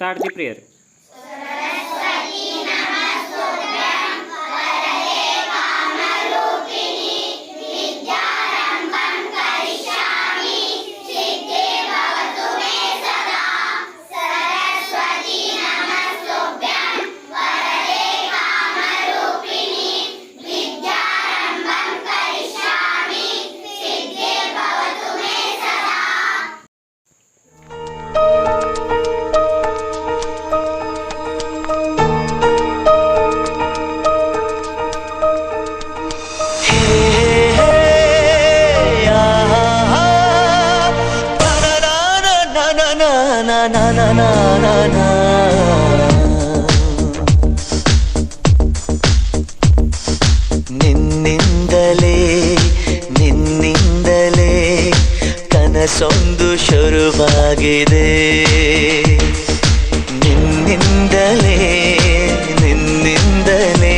Start the prayer. ನಿನ್ನಿಂದಲೇ ನಿನ್ನಿಂದಲೇ ಕನಸೊಂದು ಶುರುವಾಗಿದೆ. ನಿನ್ನಿಂದಲೇ ನಿನ್ನಿಂದಲೇ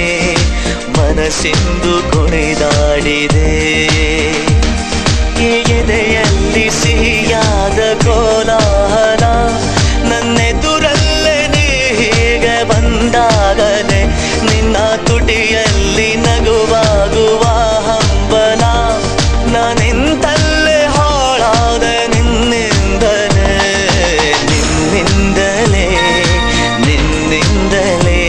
ಮನಸ್ಸಿಂದು ಕುಣಿದಾಡಿದೆ. ಎದೆಯಲ್ಲಿ ಸಿಹಿಯಾದ ಕೋಲಾಹಲ ನನ್ನೆದುರಲ್ಲೇ ನೀ ಹೀಗೆ ಬಂದಾಗಲೇ ನಿನ್ನ ತುಟಿಯಲ್ಲಿ ನಗುವಾಗುವ ಹಂಬಲ ನಾನಿಂತಲ್ಲೇ ಹಾಳಾದೆ ನಿನ್ನಿಂದಲೇ ನಿನ್ನಿಂದಲೇ ನಿನ್ನಿಂದಲೇ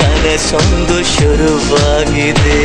ಕನಸೊಂದು ಶುರುವಾಗಿದೆ.